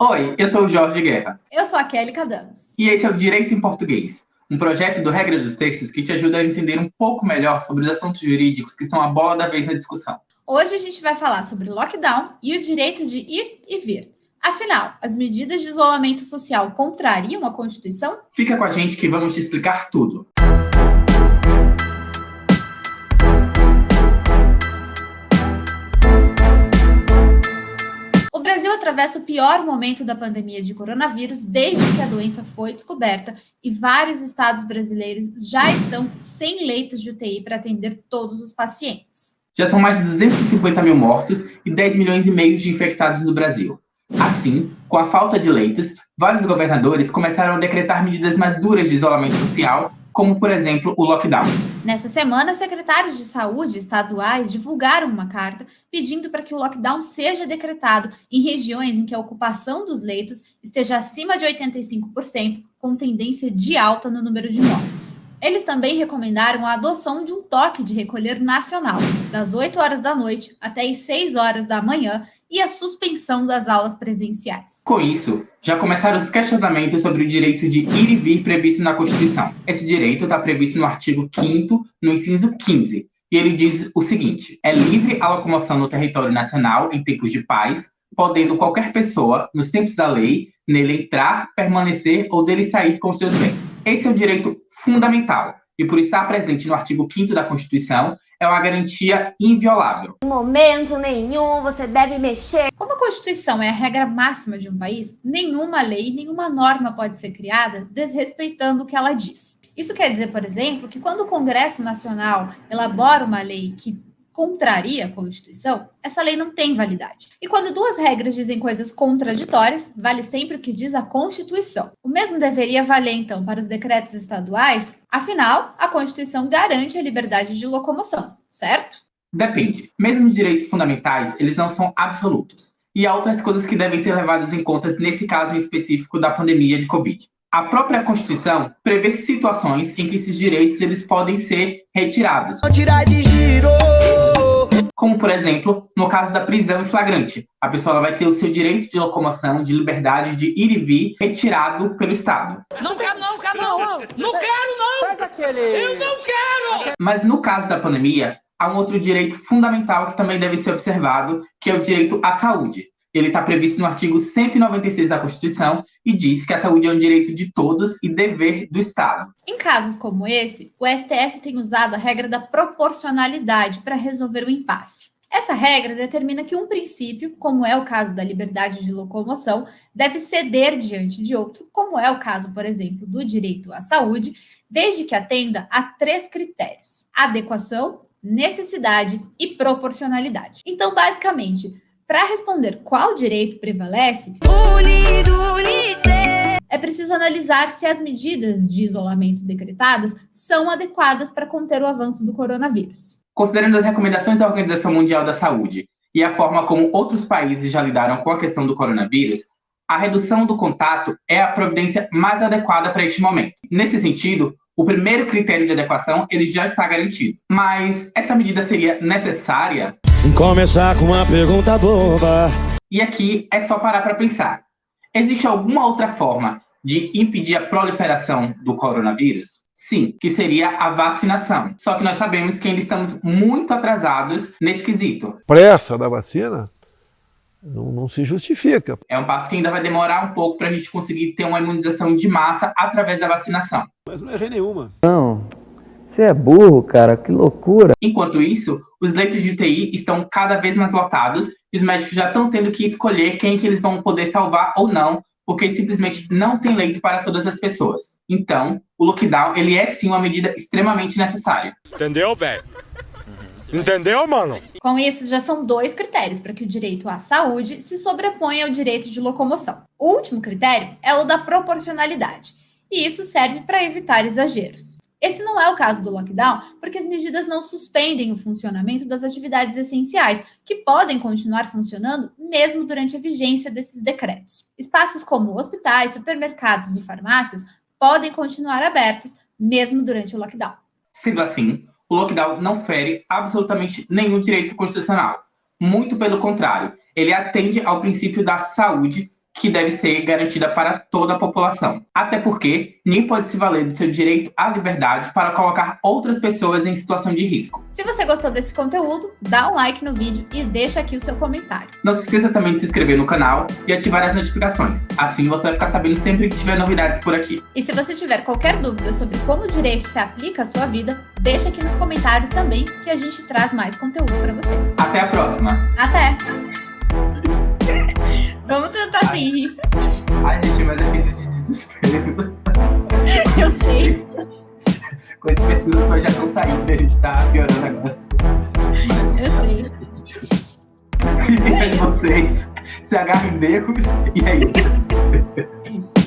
Oi, eu sou o Jorge Guerra. Eu sou a Kelly Cadames. E esse é o Direito em Português, um projeto do Regra dos Textos que te ajuda a entender um pouco melhor sobre os assuntos jurídicos que são a bola da vez na discussão. Hoje a gente vai falar sobre lockdown e o direito de ir e vir. Afinal, as medidas de isolamento social contrariam a Constituição? Fica com a gente que vamos te explicar tudo. O Brasil atravessa o pior momento da pandemia de coronavírus desde que a doença foi descoberta e vários estados brasileiros já estão sem leitos de UTI para atender todos os pacientes. Já são mais de 250 mil mortos e 10 milhões e meio de infectados no Brasil. Assim, com a falta de leitos, vários governadores começaram a decretar medidas mais duras de isolamento social, como, por exemplo, o lockdown. Nessa semana, secretários de saúde estaduais divulgaram uma carta pedindo para que o lockdown seja decretado em regiões em que a ocupação dos leitos esteja acima de 85%, com tendência de alta no número de mortes. Eles também recomendaram a adoção de um toque de recolher nacional, das 8 horas da noite até as 6 horas da manhã, e a suspensão das aulas presenciais. Com isso, já começaram os questionamentos sobre o direito de ir e vir previsto na Constituição. Esse direito está previsto no artigo 5º, no inciso 15, e ele diz o seguinte: é livre a locomoção no território nacional em tempos de paz, podendo qualquer pessoa, nos tempos da lei, nele entrar, permanecer ou dele sair com seus bens. Esse é um direito fundamental, e por estar presente no artigo 5º da Constituição, é uma garantia inviolável. Em momento nenhum você deve mexer. Como a Constituição é a regra máxima de um país, nenhuma lei, nenhuma norma pode ser criada desrespeitando o que ela diz. Isso quer dizer, por exemplo, que quando o Congresso Nacional elabora uma lei que contraria a Constituição, essa lei não tem validade. E quando duas regras dizem coisas contraditórias, vale sempre o que diz a Constituição. O mesmo deveria valer, então, para os decretos estaduais? Afinal, a Constituição garante a liberdade de locomoção, certo? Depende. Mesmo os direitos fundamentais, eles não são absolutos. E há outras coisas que devem ser levadas em conta nesse caso em específico da pandemia de Covid. A própria Constituição prevê situações em que esses direitos eles podem ser retirados. Como, por exemplo, no caso da prisão em flagrante. A pessoa ela vai ter o seu direito de locomoção, de liberdade de ir e vir, retirado pelo Estado. Não quero não! Não quero não! Faz aquele... Eu não quero! Mas no caso da pandemia, há um outro direito fundamental que também deve ser observado, que é o direito à saúde. Ele está previsto no artigo 196 da Constituição e diz que a saúde é um direito de todos e dever do Estado. Em casos como esse, o STF tem usado a regra da proporcionalidade para resolver o impasse. Essa regra determina que um princípio, como é o caso da liberdade de locomoção, deve ceder diante de outro, como é o caso, por exemplo, do direito à saúde, desde que atenda a 3 critérios: adequação, necessidade e proporcionalidade. Então, basicamente, para responder qual direito prevalece, é preciso analisar se as medidas de isolamento decretadas são adequadas para conter o avanço do coronavírus. Considerando as recomendações da Organização Mundial da Saúde e a forma como outros países já lidaram com a questão do coronavírus, a redução do contato é a providência mais adequada para este momento. Nesse sentido, o primeiro critério de adequação ele já está garantido. Mas essa medida seria necessária? Começar com uma pergunta boba. E aqui é só parar para pensar. Existe alguma outra forma de impedir a proliferação do coronavírus? Sim, que seria a vacinação. Só que nós sabemos que ainda estamos muito atrasados nesse quesito. Pressa da vacina não se justifica. É um passo que ainda vai demorar um pouco para a gente conseguir ter uma imunização de massa através da vacinação. Mas não errei nenhuma. Não, você é burro, cara, que loucura. Enquanto isso, os leitos de UTI estão cada vez mais lotados e os médicos já estão tendo que escolher quem que eles vão poder salvar ou não, porque simplesmente não tem leito para todas as pessoas. Então, o lockdown, ele é sim uma medida extremamente necessária. Entendeu, velho? Entendeu, mano? Com isso, já são 2 critérios para que o direito à saúde se sobreponha ao direito de locomoção. O último critério é o da proporcionalidade, e isso serve para evitar exageros. Esse não é o caso do lockdown, porque as medidas não suspendem o funcionamento das atividades essenciais, que podem continuar funcionando mesmo durante a vigência desses decretos. Espaços como hospitais, supermercados e farmácias podem continuar abertos mesmo durante o lockdown. Sendo assim, o lockdown não fere absolutamente nenhum direito constitucional. Muito pelo contrário, ele atende ao princípio da saúde que deve ser garantida para toda a população. Até porque ninguém pode se valer do seu direito à liberdade para colocar outras pessoas em situação de risco. Se você gostou desse conteúdo, dá um like no vídeo e deixa aqui o seu comentário. Não se esqueça também de se inscrever no canal e ativar as notificações. Assim você vai ficar sabendo sempre que tiver novidades por aqui. E se você tiver qualquer dúvida sobre como o direito se aplica à sua vida, deixa aqui nos comentários também, que a gente traz mais conteúdo para você. Até a próxima! Até! Vamos tentar sim rir. Ai, gente, mas é crise de desespero. Eu sei. Com as pesquisas já estão saindo, a gente tá piorando agora. Eu sei. E aí vocês se agarrem em erros e é isso.